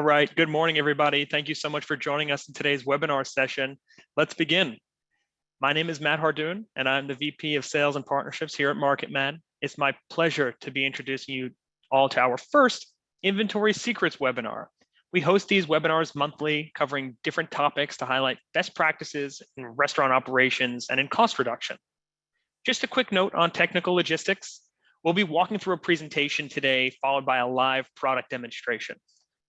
All right, good morning, everybody. Thank you so much for joining us in today's webinar session. Let's begin. My name is Matt Hardoon, and I'm the VP of Sales and Partnerships here at MarketMan. It's my pleasure to be introducing you all to our first Inventory Secrets webinar. We host these webinars monthly, covering different topics to highlight best practices in restaurant operations and in cost reduction. Just a quick note on technical logistics. We'll be walking through a presentation today, followed by a live product demonstration.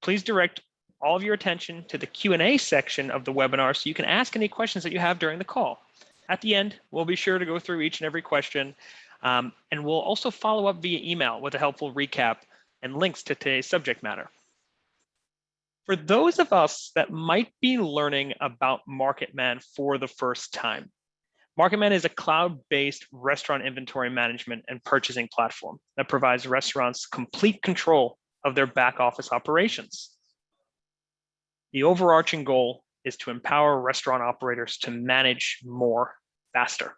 Please direct all of your attention to the Q&A section of the webinar so you can ask any questions that you have during the call. At the end, we'll be sure to go through each and every question, and we'll also follow up via email with a helpful recap and links to today's subject matter. For those of us that might be learning about MarketMan for the first time, MarketMan is a cloud-based restaurant inventory management and purchasing platform that provides restaurants complete control of their back office operations. The overarching goal is to empower restaurant operators to manage more faster.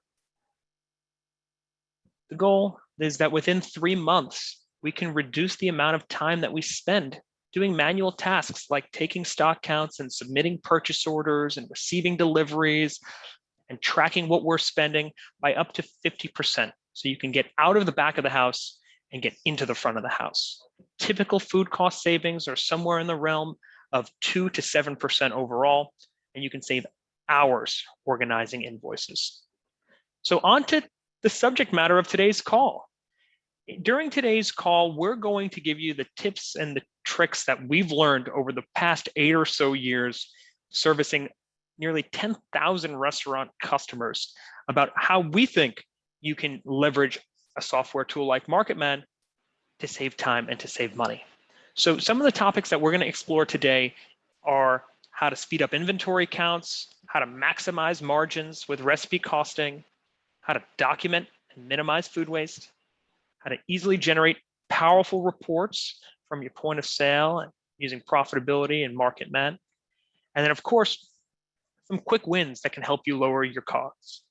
The goal is that within 3 months, we can reduce the amount of time that we spend doing manual tasks like taking stock counts and submitting purchase orders and receiving deliveries and tracking what we're spending by up to 50%. So you can get out of the back of the house and get into the front of the house. Typical food cost savings are somewhere in the realm of 2 to 7% overall, and you can save hours organizing invoices. So on to the subject matter of today's call. During today's call, we're going to give you the tips and the tricks that we've learned over the past 8 or so years servicing nearly 10,000 restaurant customers about how we think you can leverage a software tool like MarketMan to save time and to save money. So some of the topics that we're going to explore today are how to speed up inventory counts, how to maximize margins with recipe costing, how to document and minimize food waste, how to easily generate powerful reports from your point of sale and using Profitability and MarketMan. And then, of course, some quick wins that can help you lower your costs.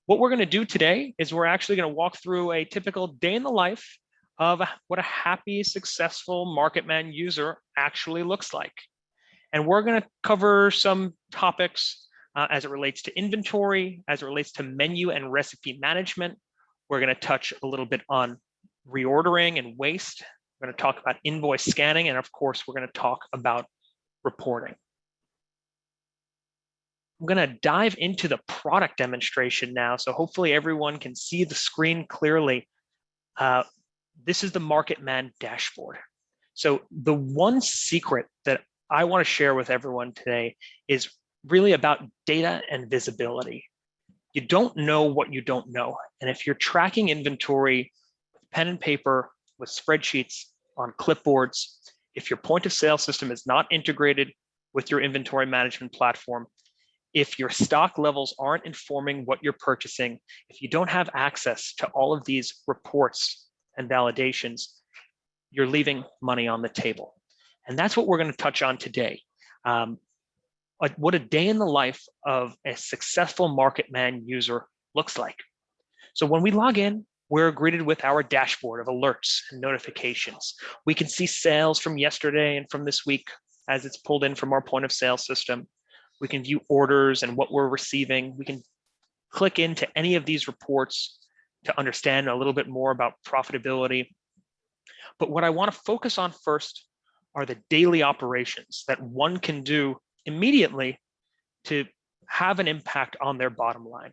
What we're going to do today is we're actually going to walk through a typical day in the life of what a happy, successful MarketMan user actually looks like. And we're going to cover some topics as it relates to inventory, as it relates to menu and recipe management. We're going to touch a little bit on reordering and waste. We're going to talk about invoice scanning. And of course, we're going to talk about reporting. I'm going to dive into the product demonstration now. So hopefully everyone can see the screen clearly. This is the MarketMan Dashboard. So the one secret that I want to share with everyone today is really about data and visibility. You don't know what you don't know. And if you're tracking inventory with pen and paper, with spreadsheets on clipboards, if your point of sale system is not integrated with your inventory management platform, if your stock levels aren't informing what you're purchasing, if you don't have access to all of these reports and validations, you're leaving money on the table. And that's what we're going to touch on today. What a day in the life of a successful MarketMan user looks like. So when we log in, we're greeted with our dashboard of alerts and notifications. We can see sales from yesterday and from this week as it's pulled in from our point of sale system. We can view orders and what we're receiving. We can click into any of these reports to understand a little bit more about profitability. But what I want to focus on first are the daily operations that one can do immediately to have an impact on their bottom line.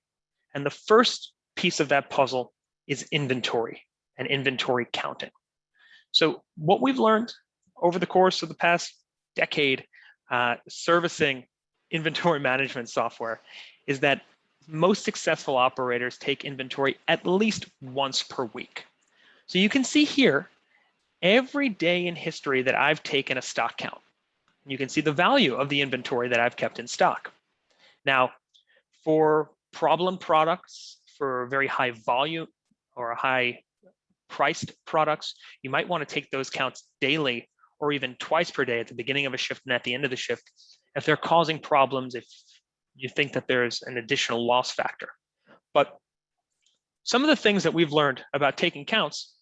And the first piece of that puzzle is inventory and inventory counting. So what we've learned over the course of the past decade servicing inventory management software is that most successful operators take inventory at least once per week. So you can see here, every day in history that I've taken a stock count. You can see the value of the inventory that I've kept in stock. Now, for problem products, for very high volume or high priced products, you might want to take those counts daily or even twice per day at the beginning of a shift and at the end of the shift if they're causing problems, if you think that there's an additional loss factor. But some of the things that we've learned about taking counts,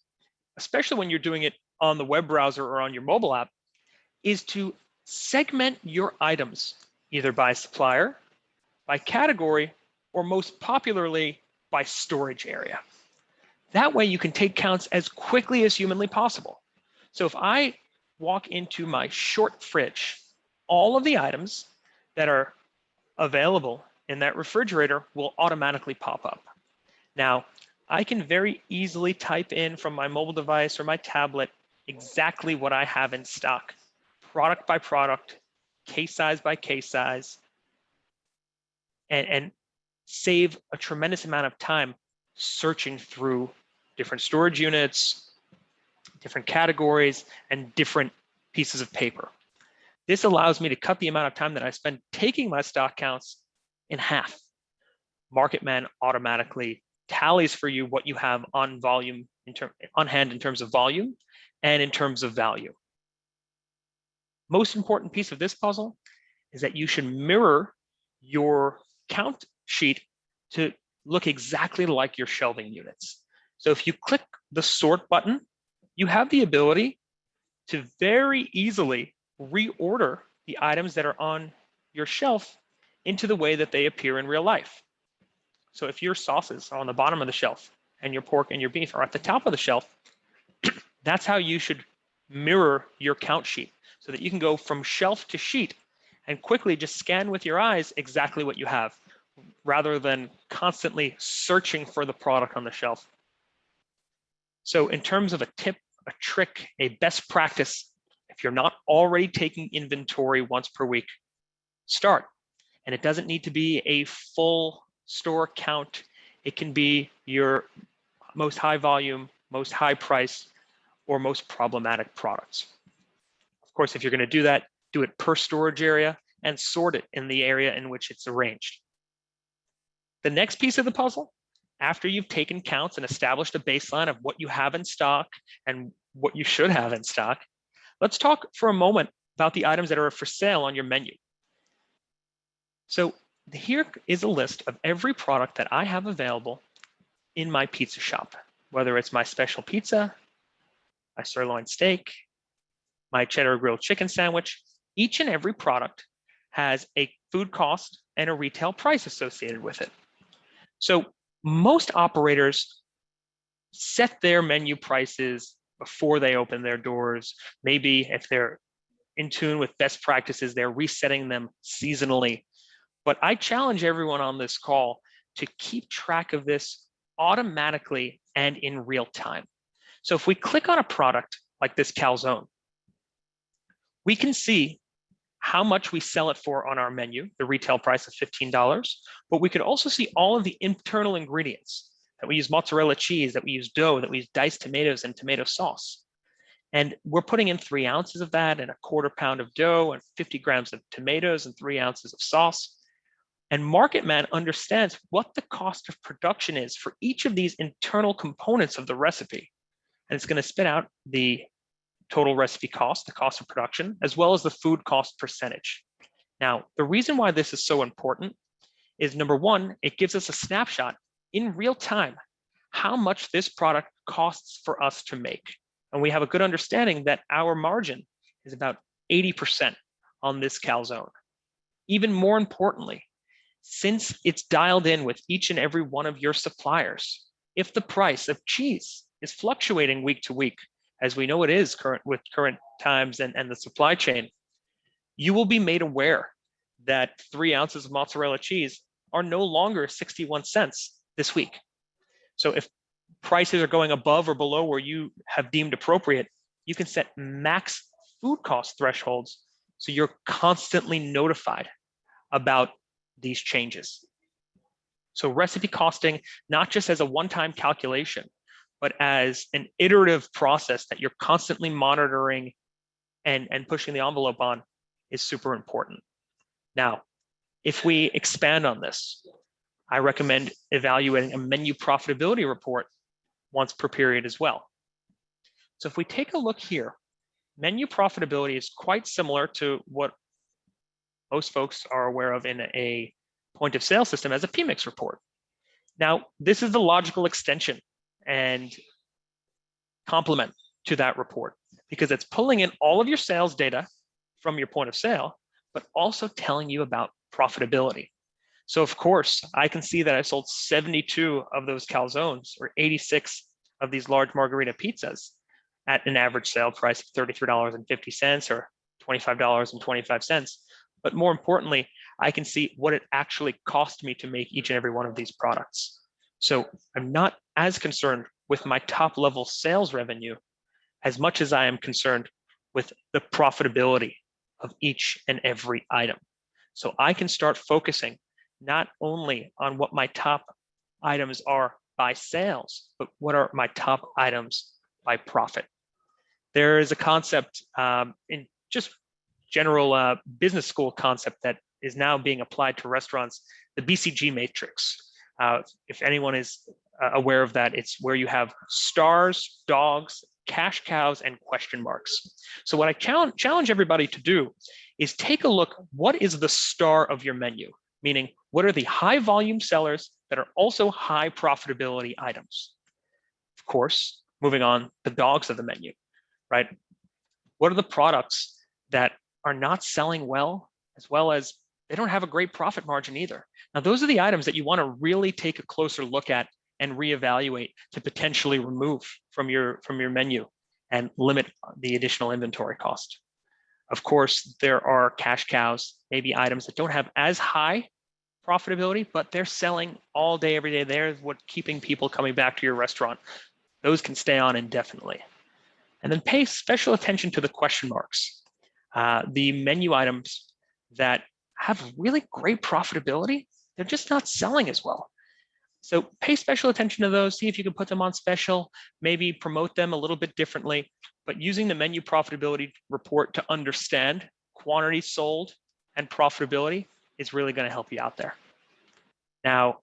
especially when you're doing it on the web browser or on your mobile app, is to segment your items either by supplier, by category, or most popularly by storage area. That way you can take counts as quickly as humanly possible. So if I walk into my short fridge, all of the items that are available in that refrigerator will automatically pop up. Now, I can very easily type in from my mobile device or my tablet exactly what I have in stock, product by product, case size by case size, and save a tremendous amount of time searching through different storage units, different categories, and different pieces of paper. This allows me to cut the amount of time that I spend taking my stock counts in half. MarketMan automatically tallies for you what you have on volume on hand in terms of volume and in terms of value. Most important piece of this puzzle is that you should mirror your count sheet to look exactly like your shelving units. So if you click the sort button, you have the ability to very easily reorder the items that are on your shelf into the way that they appear in real life. So if your sauces are on the bottom of the shelf and your pork and your beef are at the top of the shelf, that's how you should mirror your count sheet so that you can go from shelf to sheet and quickly just scan with your eyes exactly what you have rather than constantly searching for the product on the shelf. So in terms of a tip, a trick, a best practice, if you're not already taking inventory once per week, start. And it doesn't need to be a full store count. It can be your most high volume, most high price, or most problematic products. Of course, if you're going to do that, do it per storage area and sort it in the area in which it's arranged. The next piece of the puzzle, after you've taken counts and established a baseline of what you have in stock and what you should have in stock, let's talk for a moment about the items that are for sale on your menu. So here is a list of every product that I have available in my pizza shop, whether it's my special pizza, my sirloin steak, my cheddar grilled chicken sandwich. Each and every product has a food cost and a retail price associated with it. So most operators set their menu prices before they open their doors. Maybe if they're in tune with best practices, they're resetting them seasonally. But I challenge everyone on this call to keep track of this automatically and in real time. So if we click on a product like this calzone, we can see how much we sell it for on our menu, the retail price of $15, but we could also see all of the internal ingredients that we use mozzarella cheese, that we use dough, that we use diced tomatoes and tomato sauce. And we're putting in 3 ounces of that and a 1/4 pound of dough and 50 grams of tomatoes and 3 ounces of sauce. And MarketMan understands what the cost of production is for each of these internal components of the recipe. And it's going to spit out the total recipe cost, the cost of production, as well as the food cost percentage. Now, the reason why this is so important is number one, it gives us a snapshot in real time how much this product costs for us to make. And we have a good understanding that our margin is about 80% on this calzone. Even more importantly, since it's dialed in with each and every one of your suppliers, if the price of cheese is fluctuating week to week, as we know it is with current times and the supply chain, you will be made aware that 3 ounces of mozzarella cheese are no longer 61 cents this week. So if prices are going above or below where you have deemed appropriate, you can set max food cost thresholds so you're constantly notified about these changes. So recipe costing, not just as a one-time calculation, but as an iterative process that you're constantly monitoring and pushing the envelope on, is super important. Now, if we expand on this, I recommend evaluating a menu profitability report once per period as well. So if we take a look here, menu profitability is quite similar to what most folks are aware of in a point of sale system as a PMIX report. Now, this is the logical extension and complement to that report because it's pulling in all of your sales data from your point of sale, but also telling you about profitability. So of course, I can see that I sold 72 of those calzones or 86 of these large margarita pizzas at an average sale price of $33.50 or $25.25. But more importantly, I can see what it actually cost me to make each and every one of these products. So I'm not as concerned with my top level sales revenue as much as I am concerned with the profitability of each and every item. So I can start focusing not only on what my top items are by sales, but what are my top items by profit. There is a concept in just general business school concept that is now being applied to restaurants, the BCG matrix. If anyone is aware of that, it's where you have stars, dogs, cash cows, and question marks. So what I challenge everybody to do is take a look, what is the star of your menu? Meaning, what are the high volume sellers that are also high profitability items? Of course, moving on, the dogs of the menu, right? What are the products that are not selling well, as well as they don't have a great profit margin either? Now, those are the items that you want to really take a closer look at and reevaluate to potentially remove from your menu and limit the additional inventory cost. Of course, there are cash cows, maybe items that don't have as high profitability, but they're selling all day, every day. They're what's keeping people coming back to your restaurant. Those can stay on indefinitely. And then pay special attention to the question marks. The menu items that have really great profitability, they're just not selling as well. So pay special attention to those, see if you can put them on special, maybe promote them a little bit differently, but using the menu profitability report to understand quantity sold and profitability is really going to help you out there. Now,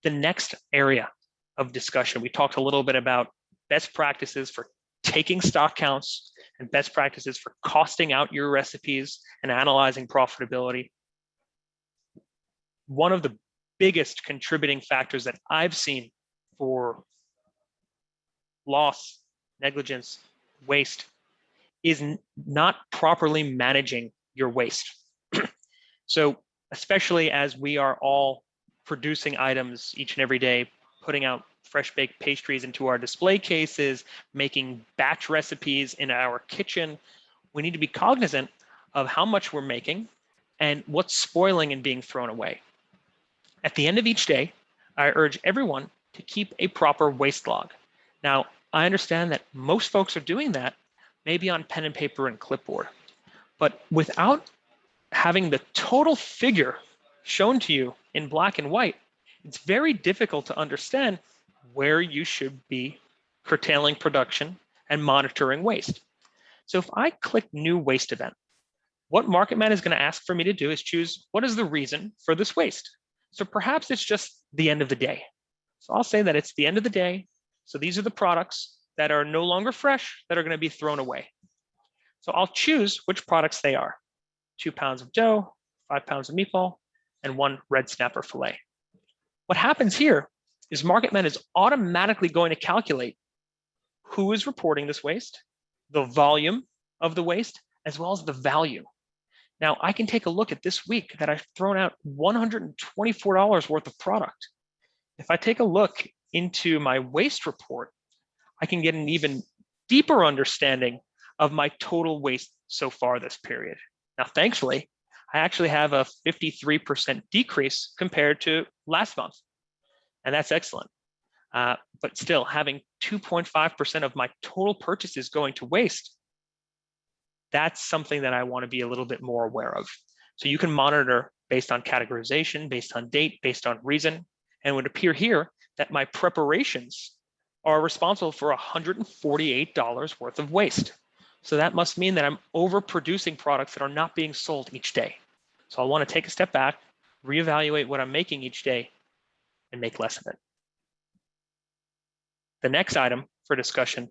the next area of discussion, we talked a little bit about best practices for taking stock counts and best practices for costing out your recipes and analyzing profitability. One of the biggest contributing factors that I've seen for loss, negligence, waste is not properly managing your waste. So especially as we are all producing items each and every day, putting out fresh baked pastries into our display cases, making batch recipes in our kitchen, we need to be cognizant of how much we're making and what's spoiling and being thrown away. At the end of each day, I urge everyone to keep a proper waste log. Now, I understand that most folks are doing that, maybe on pen and paper and clipboard, but without having the total figure shown to you in black and white, it's very difficult to understand where you should be curtailing production and monitoring waste. So if I click new waste event, what MarketMan is going to ask for me to do is choose what is the reason for this waste. So perhaps it's just the end of the day. So I'll say that it's the end of the day. So these are the products that are no longer fresh that are going to be thrown away. So I'll choose which products they are. 2 pounds of dough, 5 pounds of meatball, and 1 red snapper fillet. What happens here is MarketMan is automatically going to calculate who is reporting this waste, the volume of the waste, as well as the value. Now, I can take a look at this week that I've thrown out $124 worth of product. If I take a look into my waste report, I can get an even deeper understanding of my total waste so far this period. Now, thankfully, I actually have a 53% decrease compared to last month, and that's excellent. But still, having 2.5% of my total purchases going to waste, that's something that I want to be a little bit more aware of. So you can monitor based on categorization, based on date, based on reason, and it would appear here that my preparations are responsible for $148 worth of waste. So that must mean that I'm overproducing products that are not being sold each day. So I want to take a step back, reevaluate what I'm making each day, and make less of it. The next item for discussion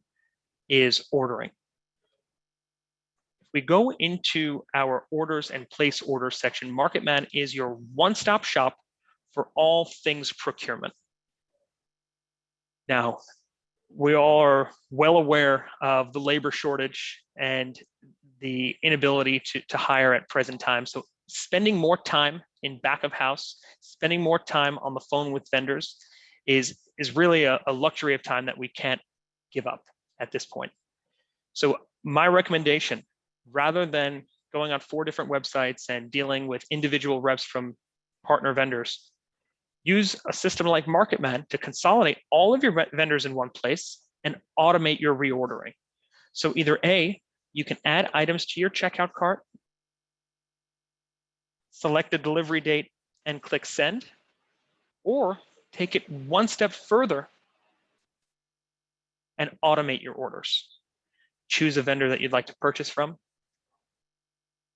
is ordering. If we go into our orders and place orders section, MarketMan is your one-stop shop for all things procurement. Now, we all are well aware of the labor shortage and the inability to hire at present time. So spending more time in back of house, spending more time on the phone with vendors is really a luxury of time that we can't give up at this point. So my recommendation, rather than going on 4 different websites and dealing with individual reps from partner vendors, use a system like MarketMan to consolidate all of your vendors in one place and automate your reordering. So either A, you can add items to your checkout cart, select a delivery date and click send, or take it one step further and automate your orders. Choose a vendor that you'd like to purchase from,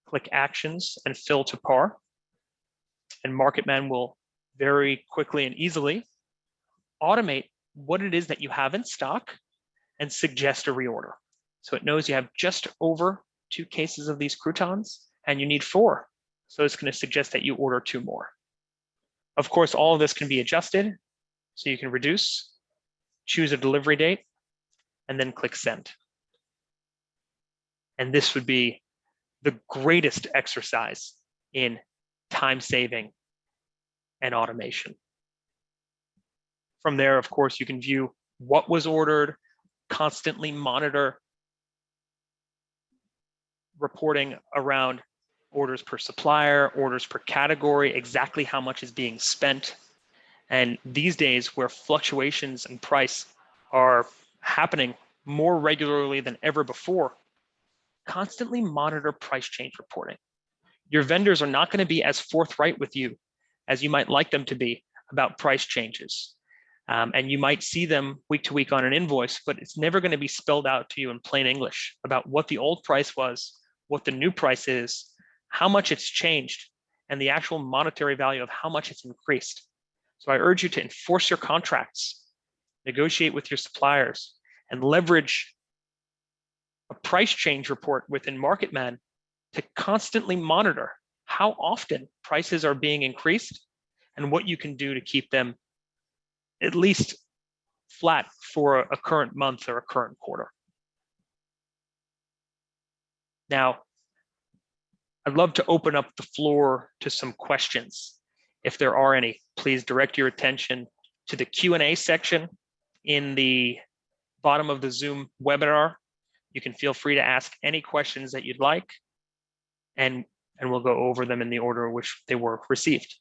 click actions and fill to par, and MarketMan will very quickly and easily automate what it is that you have in stock and suggest a reorder. So it knows you have just over 2 cases of these croutons and you need 4. So it's going to suggest that you order 2 more. Of course, all of this can be adjusted. So you can reduce, choose a delivery date, and then click send. And this would be the greatest exercise in time saving and automation. From there, of course, you can view what was ordered, constantly monitor reporting around orders per supplier, orders per category, exactly how much is being spent. And these days, where fluctuations in price are happening more regularly than ever before, constantly monitor price change reporting. Your vendors are not going to be as forthright with you as you might like them to be about price changes. And you might see them week to week on an invoice, but it's never going to be spelled out to you in plain English about what the old price was, what the new price is, how much it's changed, and the actual monetary value of how much it's increased. So I urge you to enforce your contracts, negotiate with your suppliers, and leverage a price change report within MarketMan to constantly monitor how often prices are being increased and what you can do to keep them at least flat for a current month or a current quarter. Now, I'd love to open up the floor to some questions. If there are any, please direct your attention to the Q&A section in the bottom of the Zoom webinar. You can feel free to ask any questions that you'd like, and we'll go over them in the order in which they were received.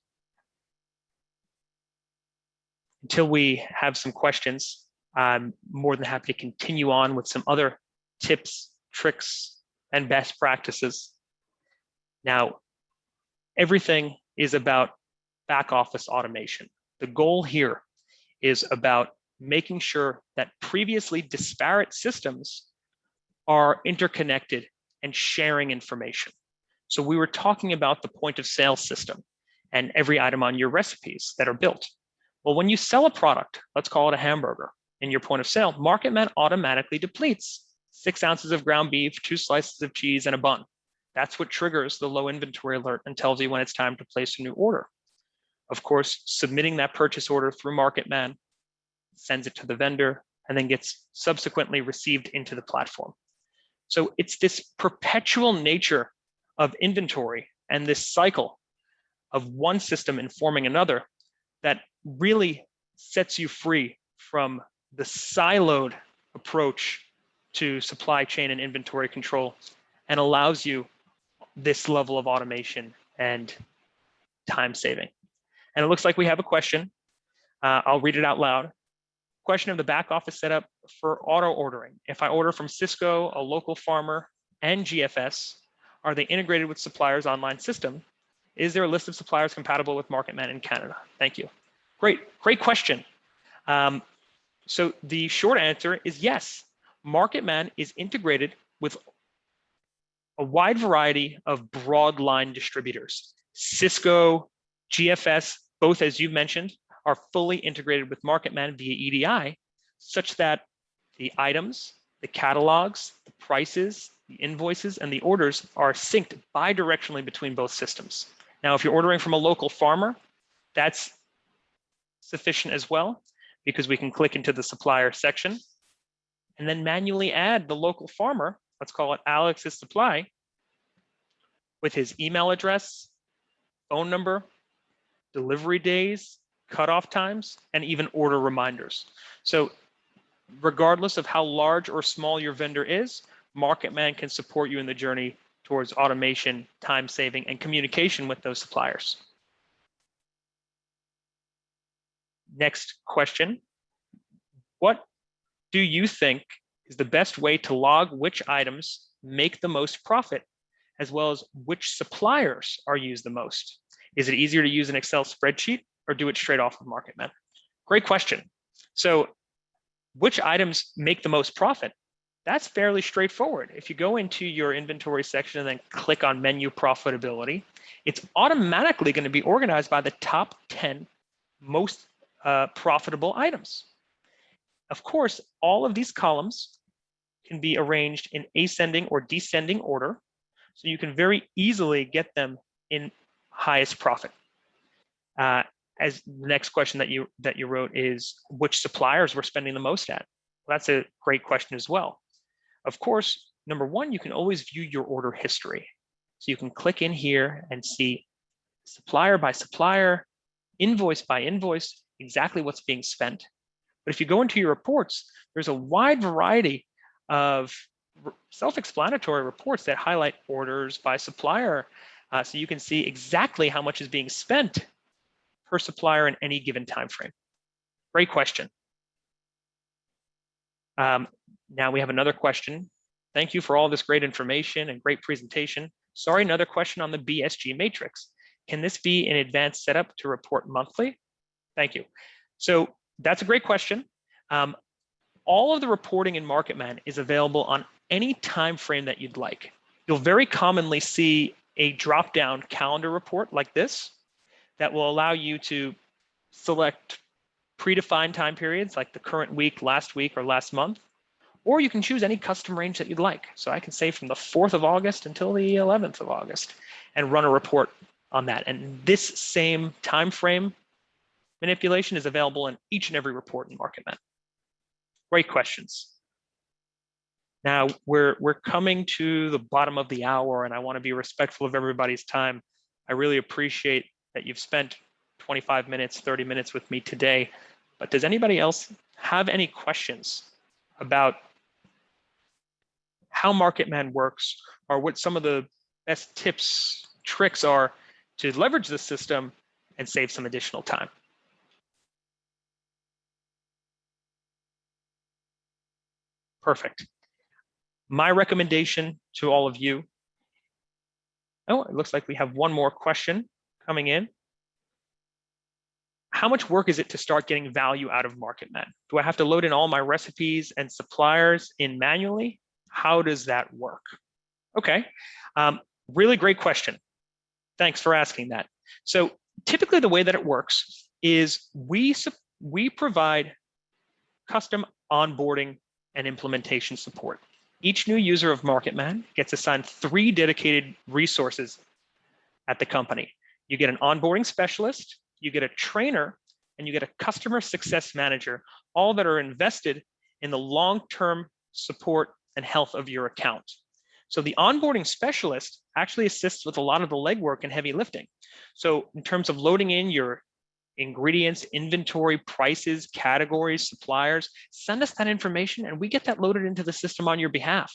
Until we have some questions, I'm more than happy to continue on with some other tips, tricks, and best practices. Now, everything is about back office automation. The goal here is about making sure that previously disparate systems are interconnected and sharing information. So we were talking about the point of sale system and every item on your recipes that are built. Well, when you sell a product, let's call it a hamburger, in your point of sale, MarketMan automatically depletes 6 ounces of ground beef, 2 slices of cheese, and a bun. That's what triggers the low inventory alert and tells you when it's time to place a new order. Of course, submitting that purchase order through MarketMan sends it to the vendor and then gets subsequently received into the platform. So it's this perpetual nature of inventory and this cycle of one system informing another that really sets you free from the siloed approach to supply chain and inventory control and allows you this level of automation and time saving. And it looks like we have a question. I'll read it out loud. Question of the back office setup for auto ordering. If I order from Cisco, a local farmer, and GFS, are they integrated with suppliers' online system? Is there a list of suppliers compatible with MarketMan in Canada? Thank you. Great question. So the short answer is yes. MarketMan is integrated with a wide variety of broad line distributors. Cisco, GFS, both as you mentioned, are fully integrated with MarketMan via EDI, such that the items, the catalogs, the prices, the invoices, and the orders are synced bidirectionally between both systems. Now, if you're ordering from a local farmer, that's sufficient as well, because we can click into the supplier section and then manually add the local farmer let's call it Alex's Supply, with his email address, phone number, delivery days, cutoff times, and even order reminders. So regardless of how large or small your vendor is, MarketMan can support you in the journey towards automation, time saving, and communication with those suppliers. Next question. What do you think is the best way to log which items make the most profit, as well as which suppliers are used the most? Is it easier to use an Excel spreadsheet or do it straight off of MarketMan? Great question. So which items make the most profit? That's fairly straightforward. If you go into your inventory section and then click on menu profitability, it's automatically going to be organized by the top 10 most profitable items. Of course, all of these columns can be arranged in ascending or descending order, so you can very easily get them in highest profit. As the next question that you wrote is which suppliers we're spending the most at. Well, that's a great question as well. Of course, number one, you can always view your order history. So you can click in here and see supplier by supplier, invoice by invoice, exactly what's being spent. But if you go into your reports, there's a wide variety of self-explanatory reports that highlight orders by supplier. So you can see exactly how much is being spent per supplier in any given time frame. Great question. Now we have another question. Thank you for all this great information and great presentation. Sorry, another question on the BSG matrix. Can this be an advanced setup to report monthly? Thank you. So that's a great question. All of the reporting in MarketMan is available on any time frame that you'd like. You'll very commonly see a drop-down calendar report like this that will allow you to select predefined time periods like the current week, last week, or last month, or you can choose any custom range that you'd like. So I can say from the 4th of August until the 11th of August and run a report on that. And this same time frame manipulation is available in each and every report in MarketMan. Great questions. Now we're coming to the bottom of the hour and I want to be respectful of everybody's time. I really appreciate that you've spent 25 minutes, 30 minutes with me today. But does anybody else have any questions about how MarketMan works or what some of the best tips, tricks are to leverage the system and save some additional time? Perfect. My recommendation to all of you. Oh, it looks like we have one more question coming in. How much work is it to start getting value out of MarketMan? Do I have to load in all my recipes and suppliers in manually? How does that work? Okay, really great question. Thanks for asking that. So typically the way that it works is we provide custom onboarding and implementation support. Each new user of MarketMan gets assigned 3 dedicated resources at the company. You get an onboarding specialist, you get a trainer, and you get a customer success manager, all that are invested in the long-term support and health of your account. So the onboarding specialist actually assists with a lot of the legwork and heavy lifting. So in terms of loading in your ingredients, inventory, prices, categories, suppliers, send us that information and we get that loaded into the system on your behalf.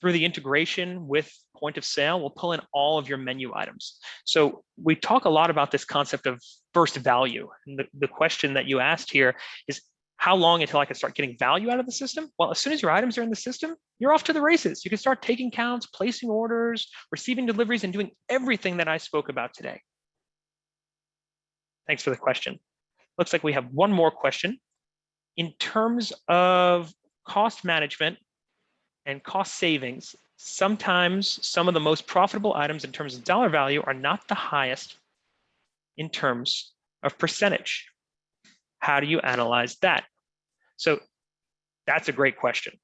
Through the integration with point of sale, we'll pull in all of your menu items. So we talk a lot about this concept of first value. And the question that you asked here is how long until I can start getting value out of the system? Well, as soon as your items are in the system, you're off to the races. You can start taking counts, placing orders, receiving deliveries, and doing everything that I spoke about today. Thanks for the question. Looks like we have one more question. In terms of cost management and cost savings, sometimes some of the most profitable items in terms of dollar value are not the highest in terms of percentage. How do you analyze that? So that's a great question.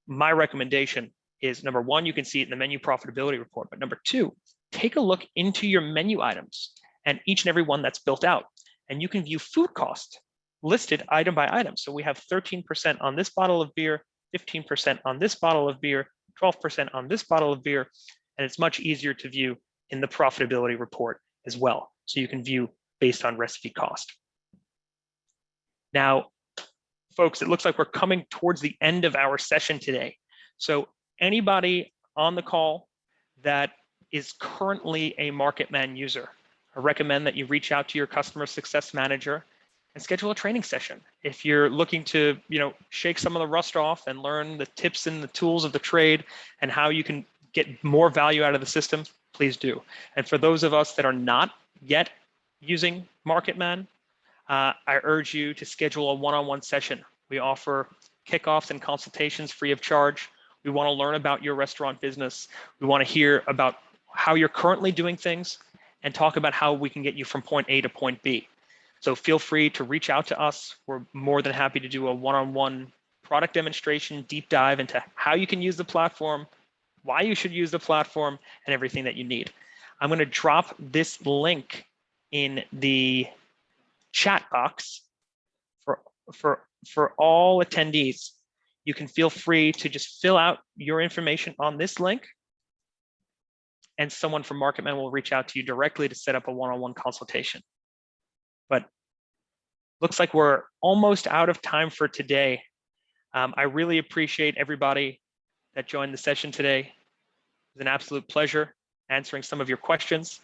My recommendation is, number one, you can see it in the menu profitability report, but number two, take a look into your menu items and each and every one that's built out. And you can view food cost listed item by item. So we have 13% on this bottle of beer, 15% on this bottle of beer, 12% on this bottle of beer, and it's much easier to view in the profitability report as well. So you can view based on recipe cost. Now, folks, it looks like we're coming towards the end of our session today. So anybody on the call that is currently a MarketMan user, I recommend that you reach out to your customer success manager and schedule a training session. If you're looking to, shake some of the rust off and learn the tips and the tools of the trade and how you can get more value out of the system, please do. And for those of us that are not yet using MarketMan, I urge you to schedule a one-on-one session. We offer kickoffs and consultations free of charge. We want to learn about your restaurant business. We want to hear about how you're currently doing things and talk about how we can get you from point A to point B. So feel free to reach out to us. We're more than happy to do a one-on-one product demonstration, deep dive into how you can use the platform, why you should use the platform, and everything that you need. I'm going to drop this link in the chat box for all attendees. You can feel free to just fill out your information on this link, and someone from MarketMan will reach out to you directly to set up a one-on-one consultation. But looks like we're almost out of time for today. I really appreciate everybody that joined the session today. It was an absolute pleasure answering some of your questions.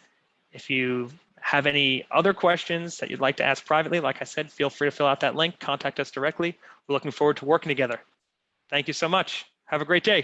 If you have any other questions that you'd like to ask privately, like I said, feel free to fill out that link, contact us directly. We're looking forward to working together. Thank you so much. Have a great day.